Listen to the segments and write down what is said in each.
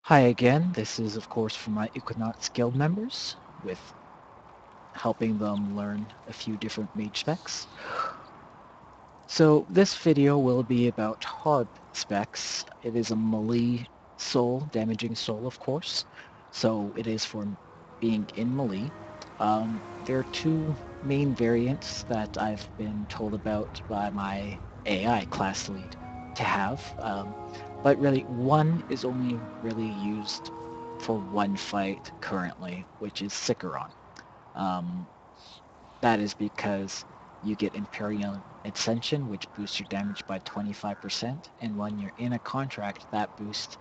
Hi again, this is of course for my Equinox guild members, with helping them learn a few different mage specs. So this video will be about Harb specs. It is a melee soul, damaging soul of course, so it is for being in melee. There are two main variants that I've been told about by my AI class lead to have, but really one is only really used for one fight currently, which is Sikaron. Um, that is because you get Imperial Ascension, which boosts your damage by 25%, and when you're in a contract, that boost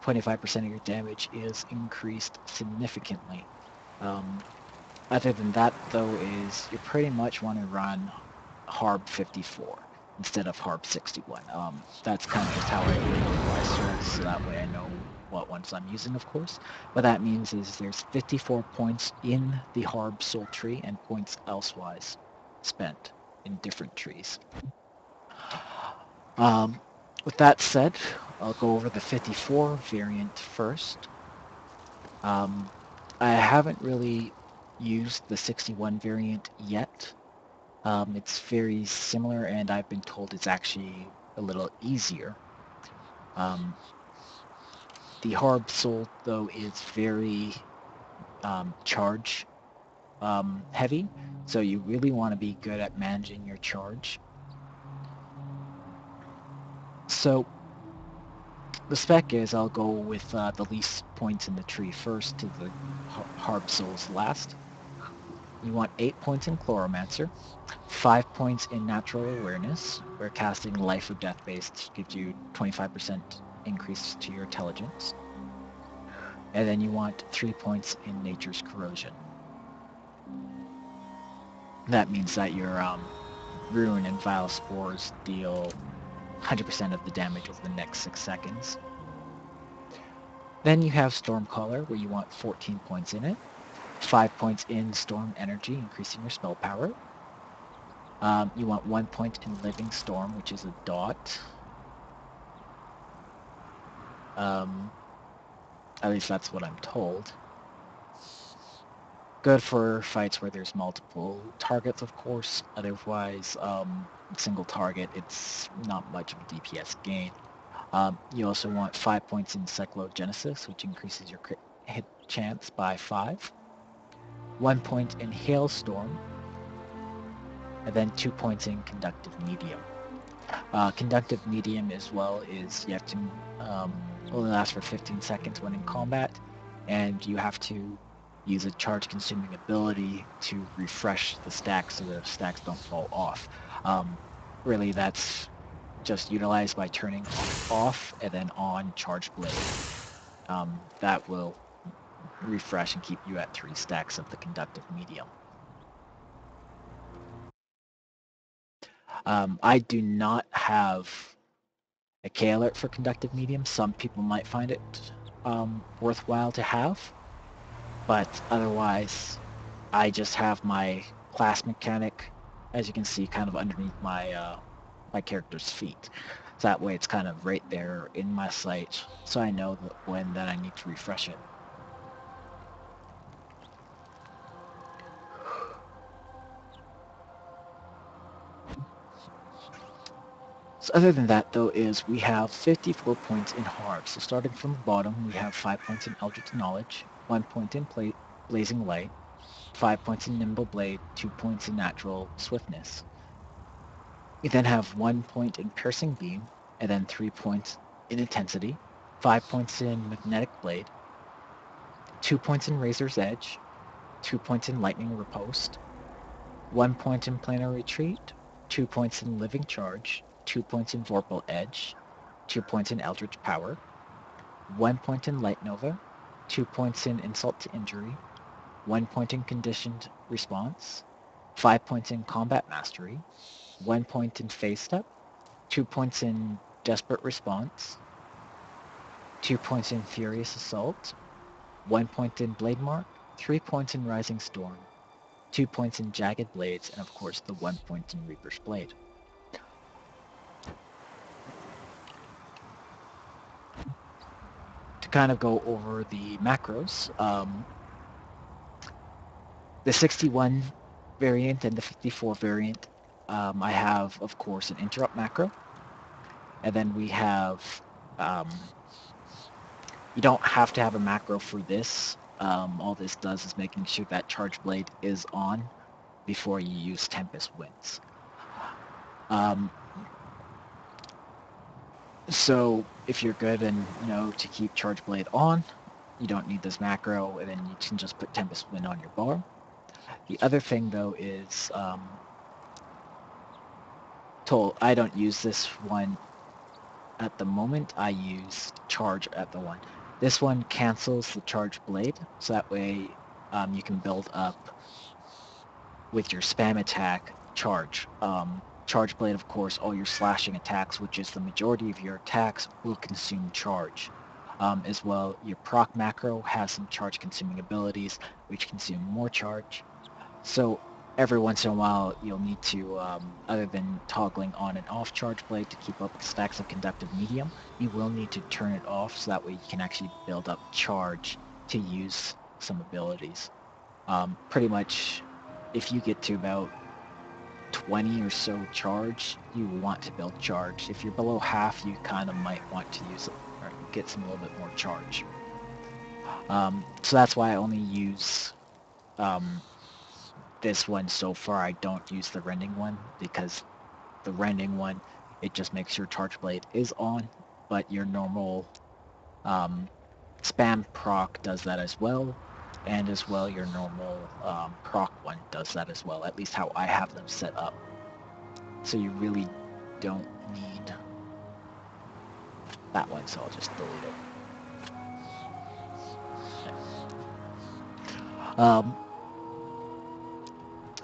25% of your damage is increased significantly. Um, Other than that, though, is you pretty much want to run Harb 54 instead of Harb 61. That's kind of just how I label my souls, so that way I know what ones I'm using, of course. What that means is there's 54 points in the Harb soul tree and points elsewise spent in different trees. Um, with that said, I'll go over the 54 variant first. Um, I haven't really used the 61 variant yet. It's very similar, and I've been told it's actually a little easier. Um, the Harb Soul, though, is very charge heavy, so you really want to be good at managing your charge. So the spec is I'll go with the least points in the tree first to the Harb Souls last. You want 8 points in Chloromancer, 5 points in Natural Awareness, where casting Life or Death based gives you 25% increase to your intelligence. And then you want 3 points in Nature's Corrosion. That means that your Rune and Vile Spores deal 100% of the damage over the next 6 seconds. Then you have Stormcaller, where you want 14 points in it, 5 points in Storm Energy, increasing your spell power. You want 1 point in Living Storm, which is a dot. At least that's what I'm told. Good for fights where there's multiple targets, of course. Otherwise, single target, it's not much of a DPS gain. You also want 5 points in Cyclogenesis, which increases your crit hit chance by 5. 1 point in Hailstorm, and then 2 points in Conductive Medium. Conductive Medium as well is you have to only last for 15 seconds when in combat, and you have to use a charge-consuming ability to refresh the stacks so the stacks don't fall off. Really, that's just utilized by turning off and then on Charge Blade. That will refresh and keep you at 3 stacks of the Conductive Medium. I do not have a K alert for Conductive Medium. Some people might find it worthwhile to have, but otherwise I just have my class mechanic, as you can see, kind of underneath my my character's feet. So that way it's kind of right there in my sight, so I know that when that I need to refresh it. So other than that, though, is we have 54 points in Harb. So starting from the bottom, we have 5 points in Eldritch Knowledge, 1 point in Blazing Light, 5 points in Nimble Blade, 2 points in Natural Swiftness. We then have 1 point in Piercing Beam, and then 3 points in Intensity, 5 points in Magnetic Blade, 2 points in Razor's Edge, 2 points in Lightning Riposte, 1 point in Planar Retreat, 2 points in Living Charge, 2 points in Vorpal Edge, 2 points in Eldritch Power, 1 point in Light Nova, 2 points in Insult to Injury, 1 point in Conditioned Response, 5 points in Combat Mastery, 1 point in Phase Step, 2 points in Desperate Response, 2 points in Furious Assault, 1 point in Blade Mark, 3 points in Rising Storm, 2 points in Jagged Blades, and of course the 1 point in Reaper's Blade. To kind of go over the macros, the 61 variant and the 54 variant, I have, of course, an interrupt macro. And then we have, you don't have to have a macro for this. All this does is making sure that Charge Blade is on before you use Tempest Winds. So if you're good and know to keep Charge Blade on, you don't need this macro, and then you can just put Tempest Wind on your bar. The other thing though is, I don't use this one at the moment. I use Charge at the one. This one cancels the Charge Blade, so that way you can build up with your spam attack Charge. Charge Blade, of course, all your slashing attacks, which is the majority of your attacks, will consume charge. As well, your proc macro has some charge consuming abilities, which consume more charge. So every once in a while, you'll need to, other than toggling on and off Charge Blade to keep up with stacks of conductive medium, you will need to turn it off so that way you can actually build up charge to use some abilities. Pretty much, if you get to about 20 or so charge, you want to build charge. If you're below half, you kind of might want to use it or get some a little bit more charge. So that's why I only use this one so far. I don't use the rending one because the rending one, it just makes sure Charge Blade is on, but your normal spam proc does that as well, and as well your normal proc one does that as well, at least how I have them set up. So you really don't need that one, so I'll just delete it.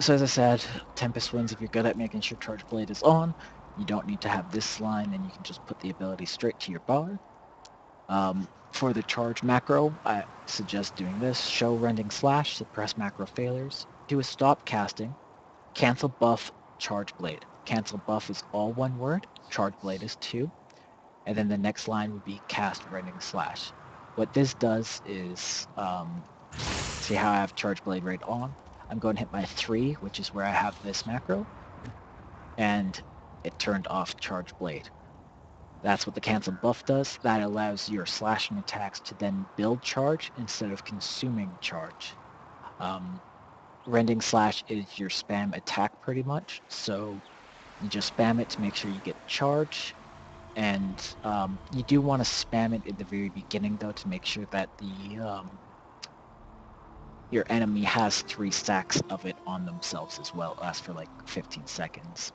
So as I said, Tempest Winds, if you're good at making sure Charge Blade is on, you don't need to have this line, and you can just put the ability straight to your bar. For the charge macro, I suggest doing this. Show Rending Slash, suppress macro failures. Do a stop casting. Cancel buff, Charge Blade. Cancel buff is all one word. Charge Blade is two. And then the next line would be cast Rending Slash. What this does is, see how I have Charge Blade right on? I'm going to hit my 3, which is where I have this macro. And it turned off Charge Blade. That's what the cancel buff does. That allows your slashing attacks to then build charge instead of consuming charge. Rending Slash is your spam attack pretty much, so you just spam it to make sure you get charge. And you do want to spam it at the very beginning though to make sure that the your enemy has 3 stacks of it on themselves as well. It lasts for like 15 seconds.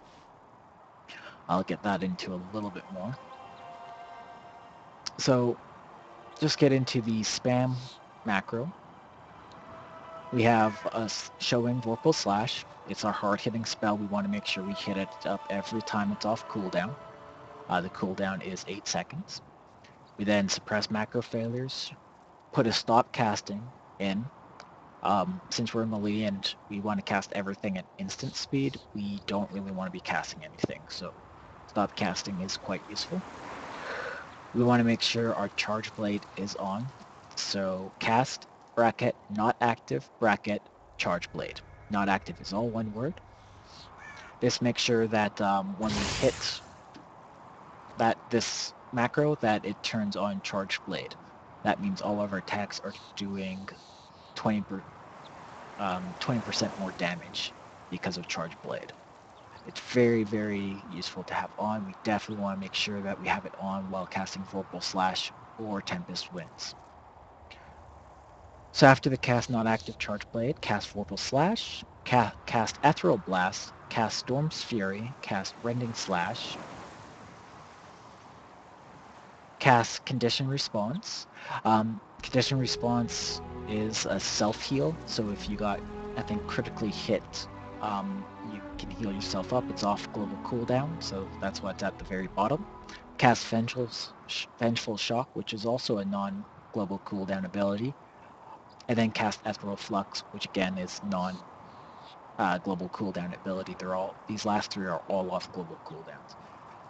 I'll get that into a little bit more. So just get into the spam macro. We have us showing Vorpal Slash. It's our hard-hitting spell. We want to make sure we hit it up every time it's off cooldown. The cooldown is 8 seconds. We then suppress macro failures, put a stop casting in. Since we're melee and we want to cast everything at instant speed, we don't really want to be casting anything, so stop casting is quite useful. We want to make sure our Charge Blade is on, so cast, bracket, not active, bracket, Charge Blade. Not active is all one word. This makes sure that when we hit this macro, that it turns on Charge Blade. That means all of our attacks are doing 20% more damage because of Charge Blade. It's very, very useful to have on. We definitely want to make sure that we have it on while casting Vorpal Slash or Tempest Winds. So after the cast not active Charge Blade, cast Vorpal Slash, cast Ethereal Blast, cast Storm's Fury, cast Rending Slash, cast Condition Response. Condition Response is a self-heal, so if you got, I think, critically hit, you can heal yourself up. It's off global cooldown, so that's why it's at the very bottom. Cast Vengeful Shock, which is also a non-global cooldown ability. And then cast Ethereal Flux, which again is non-global cooldown ability. These last 3 are all off global cooldowns.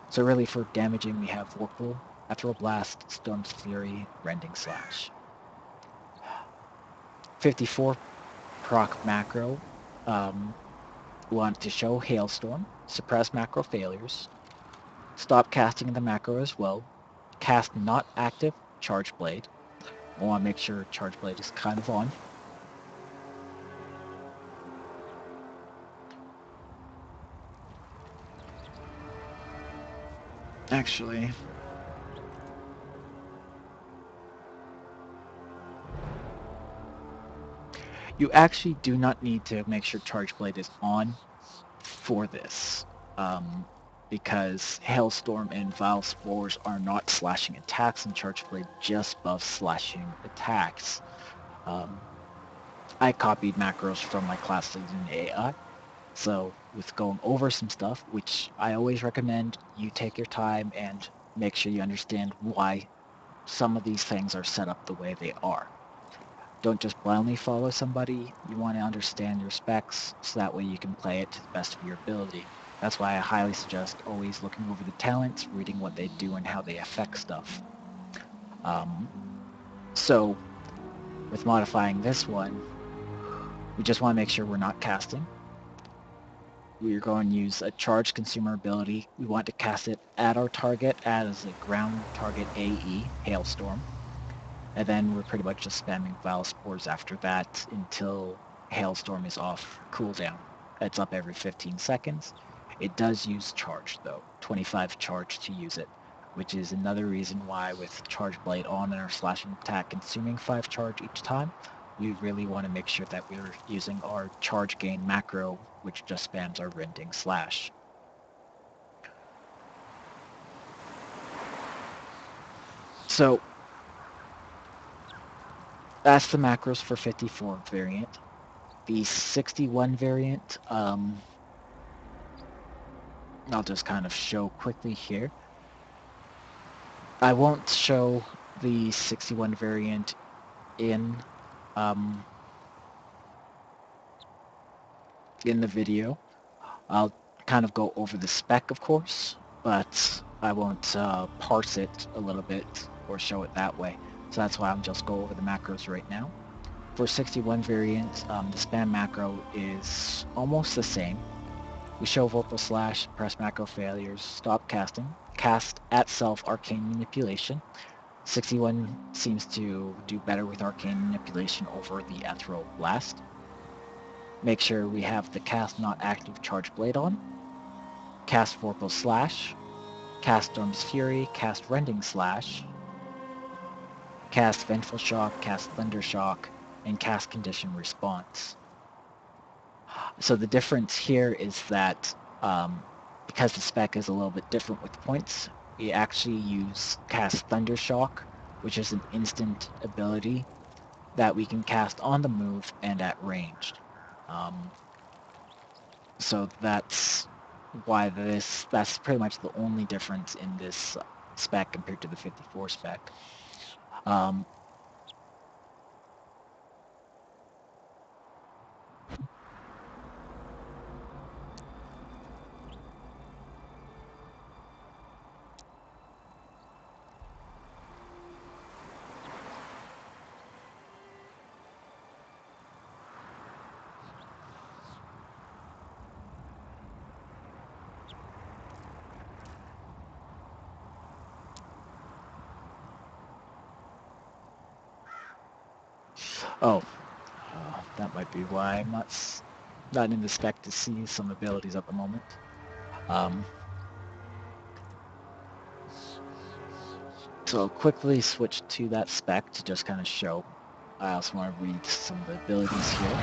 So really for damaging, we have Vorpal, Ethereal Blast, Storm's Fury, Rending Slash. 54 proc macro. Want to show Hailstorm, suppress macro failures, stop casting the macro as well, cast not active Charge Blade. I want to make sure Charge Blade is kind of on. Actually, you actually do not need to make sure Charge Blade is on for this, because Hailstorm and Vile Spores are not slashing attacks, and Charge Blade just buffs slashing attacks. I copied macros from my class lead in AI, so with going over some stuff, which I always recommend you take your time and make sure you understand why some of these things are set up the way they are. Don't just blindly follow somebody. You want to understand your specs so that way you can play it to the best of your ability. That's why I highly suggest always looking over the talents, reading what they do and how they affect stuff. So with modifying this one, we just want to make sure we're not casting. We're going to use a charge consumer ability. We want to cast it at our target as a ground target AE, Hailstorm. And then we're pretty much just spamming Vile Spores after that until Hailstorm is off cooldown. It's up every 15 seconds. It does use charge though, 25 charge to use it, which is another reason why with Charge Blade on and our slashing attack consuming 5 charge each time, we really want to make sure that we're using our charge gain macro, which just spams our Rending Slash. So that's the macros for 54 variant. The 61 variant, I'll just kind of show quickly here. I won't show the 61 variant in the video. I'll kind of go over the spec, of course, but I won't parse it a little bit or show it that way. So that's why I'm just go over the macros right now. For 61 variant, the spam macro is almost the same. We show Vocal Slash, press macro failures, stop casting, cast at self Arcane Manipulation. 61 seems to do better with Arcane Manipulation over the Ethereal Blast. Make sure we have the cast not active Charge Blade on. Cast Vorpal Slash, cast Storm's Fury, cast Rending Slash, cast Vengeful Shock, cast Thunder Shock, and cast Condition Response. So the difference here is that because the spec is a little bit different with points, we actually use cast Thunder Shock, which is an instant ability that we can cast on the move and at ranged. So that's why that's pretty much the only difference in this spec compared to the 54 spec. Oh, that might be why I'm not in the spec to see some abilities at the moment. So I'll quickly switch to that spec to just kind of show. I also want to read some of the abilities here,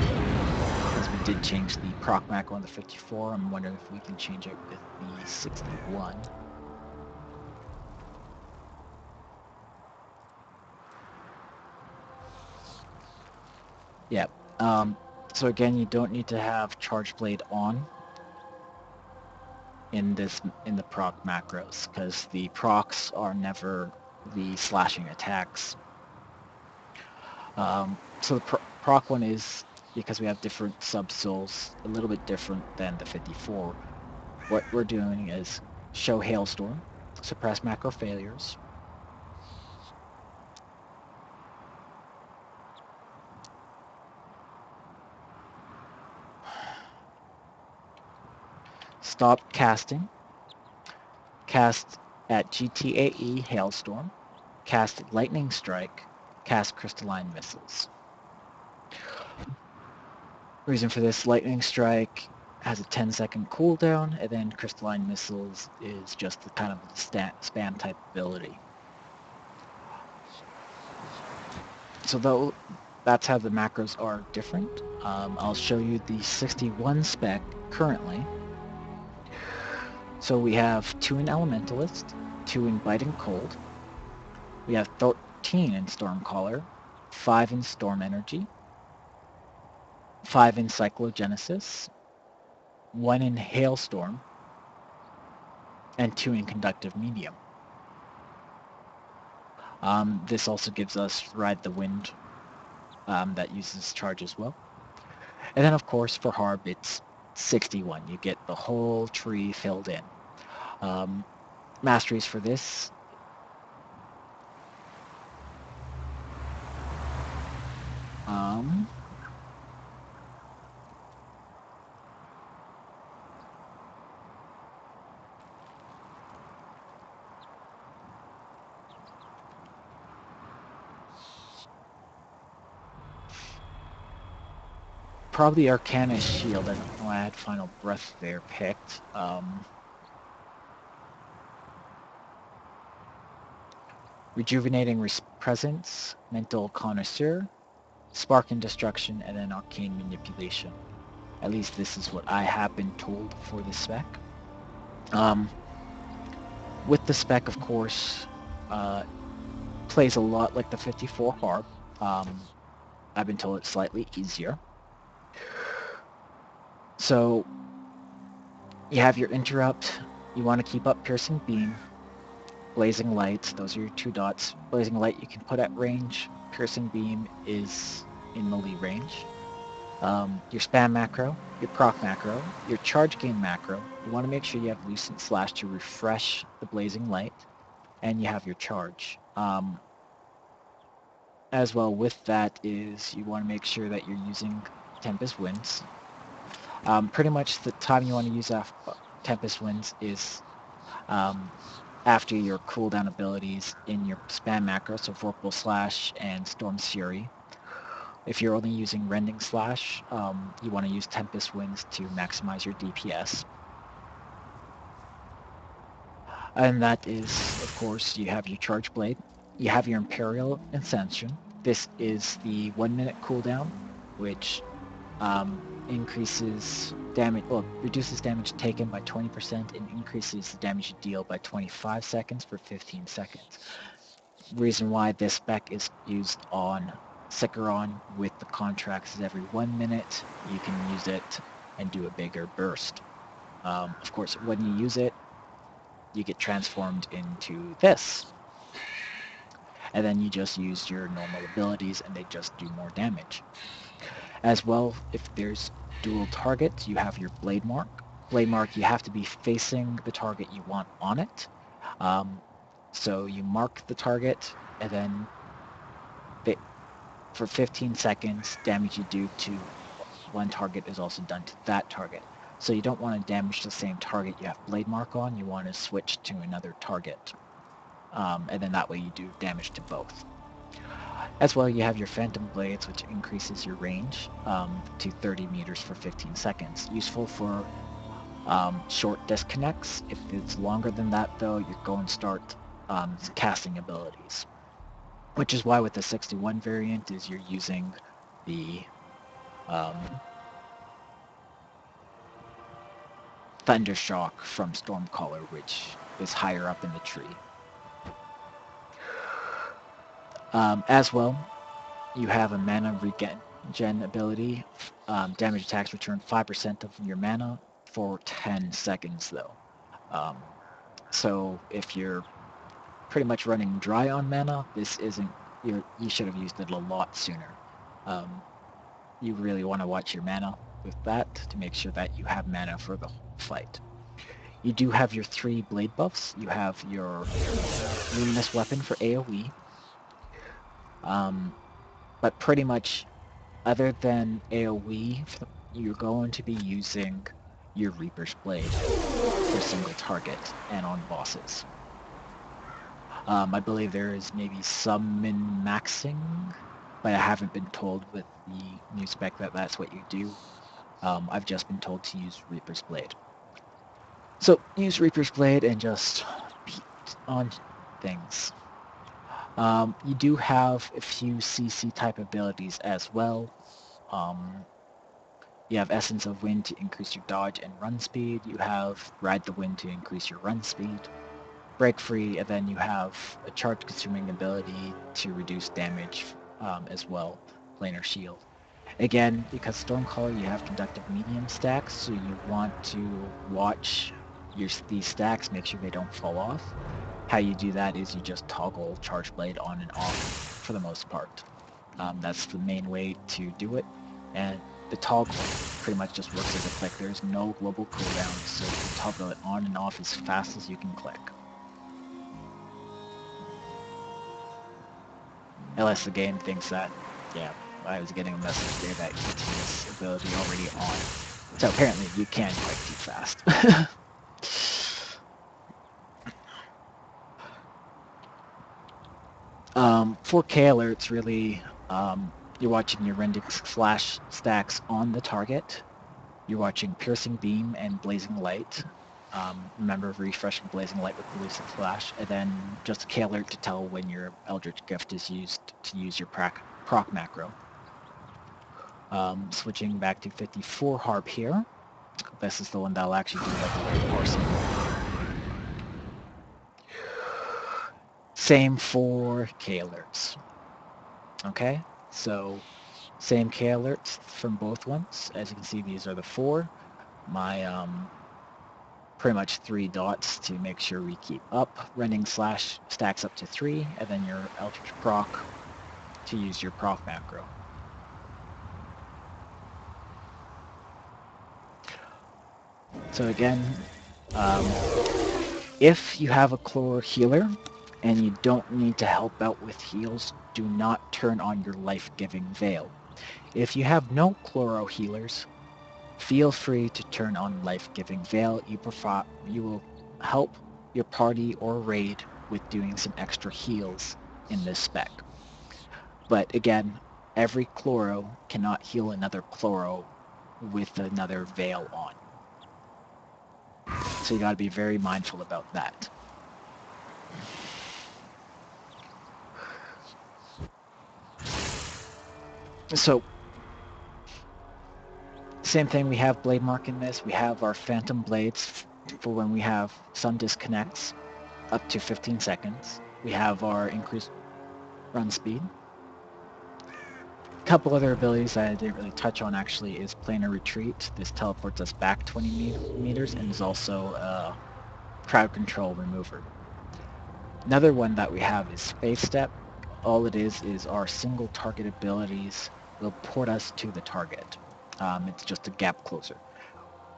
because we did change the proc macro on the 54. I'm wondering if we can change it with the 61. Yeah. So again, you don't need to have Charge Blade on in the proc macros, because the procs are never the slashing attacks. So the proc one is, because we have different sub-souls, a little bit different than the 54. What we're doing is show Hailstorm, suppress macro failures, stop casting, cast at GTAE Hailstorm, cast Lightning Strike, cast Crystalline Missiles. Reason for this, Lightning Strike has a 10-second cooldown, and then Crystalline Missiles is just the kind of spam type ability. So though that's how the macros are different, I'll show you the 61 spec currently. So we have 2 in Elementalist, 2 in Biting Cold, we have 13 in Stormcaller, 5 in Storm Energy, 5 in Cyclogenesis, 1 in Hailstorm, and 2 in Conductive Medium. This also gives us Ride the Wind that uses charge as well. And then of course for Harb it's 61. You get the whole tree filled in. Masteries for this. Probably Arcana Shield. I don't know why I had Final Breath there picked. Rejuvenating Presence, Mental Connoisseur, Spark and Destruction, and then Arcane Manipulation. At least this is what I have been told for the spec. With the spec, of course, plays a lot like the 54 Harb. I've been told it's slightly easier. So you have your interrupt. You want to keep up Piercing Beam, Blazing Light. Those are your 2 dots. Blazing Light you can put at range. Piercing Beam is in melee range. Your spam macro, your proc macro, your charge gain macro. You want to make sure you have Lucent Slash to refresh the Blazing Light, and you have your charge. As well with that is you want to make sure that you're using Tempest Winds. Pretty much the time you want to use Tempest Winds is after your cooldown abilities in your spam macro, so Vorpal Slash and Storm's Fury. If you're only using Rending Slash, you want to use Tempest Winds to maximize your DPS. And that is, of course, you have your Charge Blade, you have your Imperial Ascension. This is the 1-minute cooldown, which increases damage, well, reduces damage taken by 20% and increases the damage you deal by 25 seconds for 15 seconds. Reason why this spec is used on Sikaron with the contracts is every 1 minute you can use it and do a bigger burst. Of course, when you use it, you get transformed into this. And then you just use your normal abilities and they just do more damage. As well, if there's dual targets, you have your Blade Mark. Blade Mark, you have to be facing the target you want on it. So you mark the target, and then for 15 seconds, damage you do to one target is also done to that target. So you don't want to damage the same target you have Blade Mark on, you want to switch to another target. And then that way you do damage to both. As well, you have your Phantom Blades, which increases your range to 30 meters for 15 seconds. Useful for short disconnects. If it's longer than that, though, you're going to start casting abilities. Which is why with the 61 variant is you're using the Thundershock from Stormcaller, which is higher up in the tree. As well, you have a mana regen ability. Damage attacks return 5% of your mana for 10 seconds, though. So if you're pretty much running dry on mana, this isn't. You should have used it a lot sooner. You really want to watch your mana with that to make sure that you have mana for the whole fight. You do have your 3 blade buffs. You have your Luminous Weapon for AoE. But pretty much, other than AoE, you're going to be using your Reaper's Blade. per single target and on bosses. I believe there is maybe some min-maxing, but I haven't been told with the new spec that that's what you do. I've just been told to use Reaper's Blade. So use Reaper's Blade and just beat on things. You do have a few CC type abilities as well. You have Essence of Wind to increase your dodge and run speed. You have Ride the Wind to increase your run speed. Break Free, and then you have a charge-consuming ability to reduce damage as well, Planar Shield. Again, because Stormcaller, you have Conductive Medium stacks, so you want to watch these stacks, make sure they don't fall off. How you do that is you just toggle Charge Blade on and off for the most part. That's the main way to do it, and the toggle pretty much just works as a click. There's no global cooldown, so you can toggle it on and off as fast as you can click. Unless the game thinks that, yeah, I was getting a message there that ET's ability already on. So apparently you can click too fast. For K alerts, really, you're watching your rending slash stacks on the target. You're watching Piercing Beam and Blazing Light. Remember refreshing Blazing Light with Elusive Flash, and then just a K alert to tell when your Eldritch Gift is used to use your proc macro. Switching back to 54 Harb here. This is the one that'll actually do like the parsing. Same for K alerts. Okay, so same K alerts from both ones. As you can see, these are the 4. My pretty much 3 dots to make sure we keep up. Rending slash stacks up to 3, and then your Eldritch proc to use your proc macro. So again, if you have a Chloro healer and you don't need to help out with heals, do not turn on your life-giving veil. If you have no Chloro healers, feel free to turn on life-giving veil. You will help your party or raid with doing some extra heals in this spec. But again, every Chloro cannot heal another Chloro with another veil on. So you gotta be very mindful about that. So, same thing, we have Blade Mark in this. We have our Phantom Blades for when we have some disconnects up to 15 seconds. We have our increased run speed. A couple other abilities that I didn't really touch on actually is Planar Retreat. This teleports us back 20 meters and is also a Crowd Control Remover. Another one that we have is Phase Step. All it is our single target abilities will port us to the target. It's just a gap closer,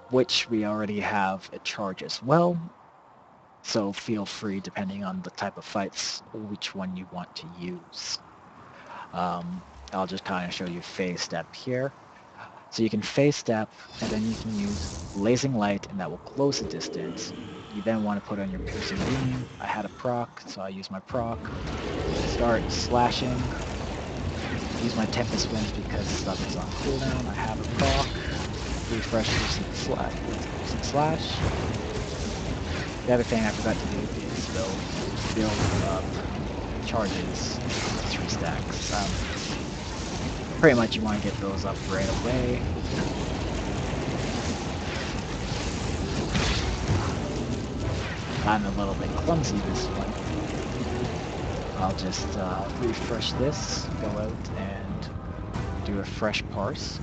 which we already have a charge as well. So feel free, depending on the type of fights, which one you want to use. I'll just kind of show you Phase Step here. So you can Phase Step, and then you can use Blazing Light, and that will close the distance. You then want to put on your Piercing Beam. I had a proc, so I use my proc. Start slashing. Use my Tempest Winds because stuff is on cooldown. I have a proc. Refresh using slash. The other thing I forgot to do is build up charges 3 stacks. Pretty much you want to get those up right away. I'm a little bit clumsy this one. I'll just refresh this, go out and do a fresh parse.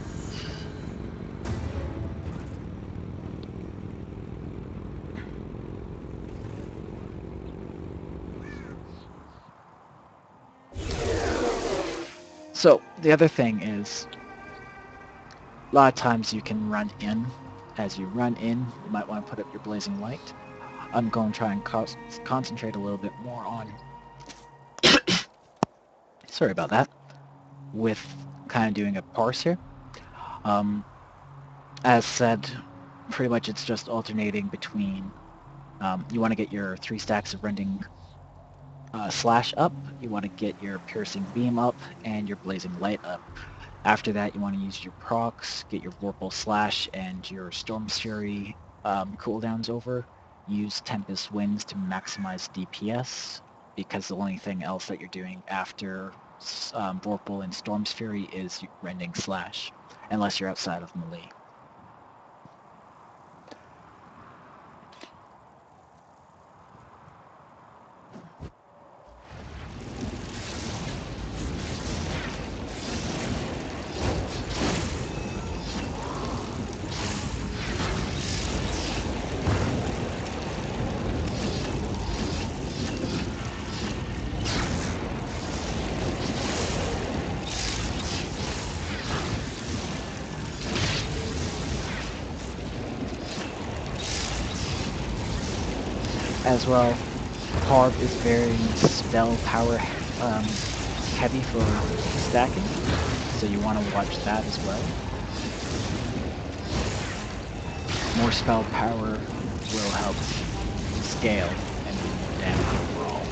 So the other thing is, a lot of times you can run in. As you run in, you might want to put up your Blazing Light. I'm going to try and concentrate a little bit more on, sorry about that, with kind of doing a parse here. As said, pretty much it's just alternating between, you want to get your 3 stacks of rending slash up, you want to get your piercing beam up, and your blazing light up. After that, you want to use your procs, get your Vorpal Slash and your Storm's Fury cooldowns over. Use Tempest Winds to maximize DPS, because the only thing else that you're doing after Vorpal and Storm's Fury is Rending Slash, unless you're outside of melee. As well, Harb is very spell power heavy for stacking, so you want to watch that as well. More spell power will help scale and do more damage overall.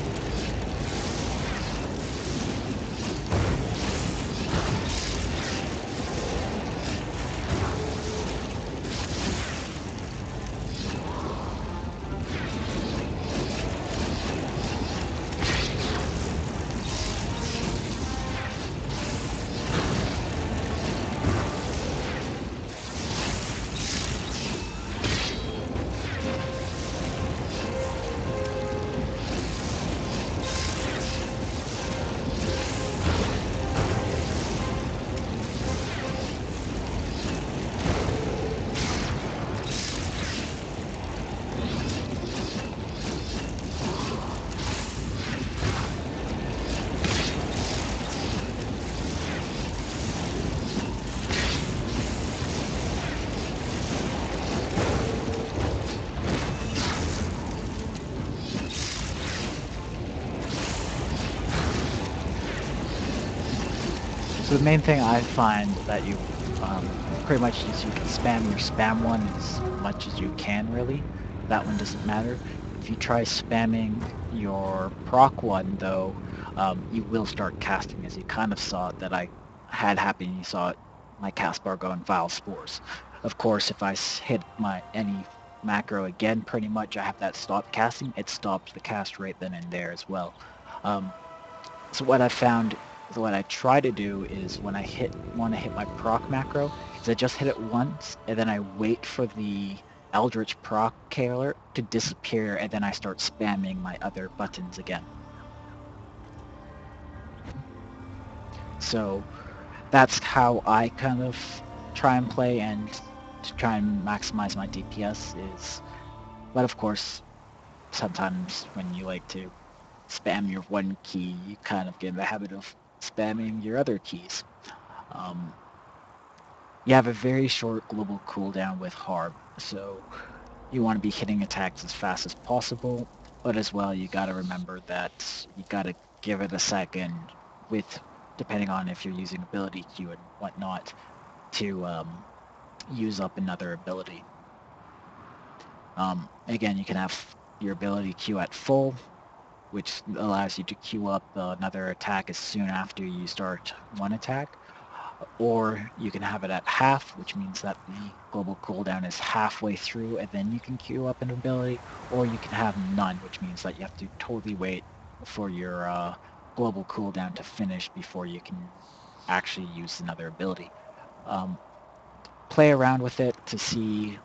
So the main thing I find that you pretty much is you can spam your spam one as much as you can, really. That one doesn't matter. If you try spamming your proc one, though, you will start casting, as you kind of saw that I had happen. You saw my cast bar going Vile Spores. Of course, if I hit any macro again, pretty much I have that stop casting. It stops the cast right then and there as well. So what I found, what I try to do is when I want to hit my proc macro, is I just hit it once, and then I wait for the Eldritch proc alert to disappear, and then I start spamming my other buttons again. So that's how I kind of try and play, and to try and maximize my DPS is, but of course, sometimes when you like to spam your one key, you kind of get in the habit of spamming your other keys. You have a very short global cooldown with Harb, so you want to be hitting attacks as fast as possible, but as well you got to remember that you got to give it a second with, depending on if you're using ability Q and whatnot, to use up another ability. Again, you can have your ability Q at full, which allows you to queue up another attack as soon after you start one attack, or you can have it at half, which means that the global cooldown is halfway through and then you can queue up an ability, or you can have none, which means that you have to totally wait for your global cooldown to finish before you can actually use another ability. Play around with it to see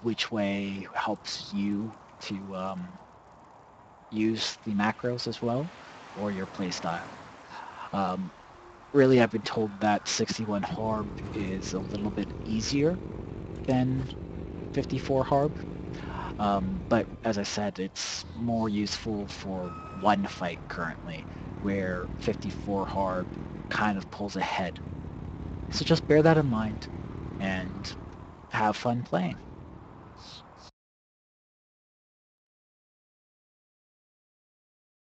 which way helps you to use the macros as well, or your playstyle. Really, I've been told that 61 Harb is a little bit easier than 54 Harb, but as I said, it's more useful for one fight currently, where 54 Harb kind of pulls ahead. So just bear that in mind and have fun playing.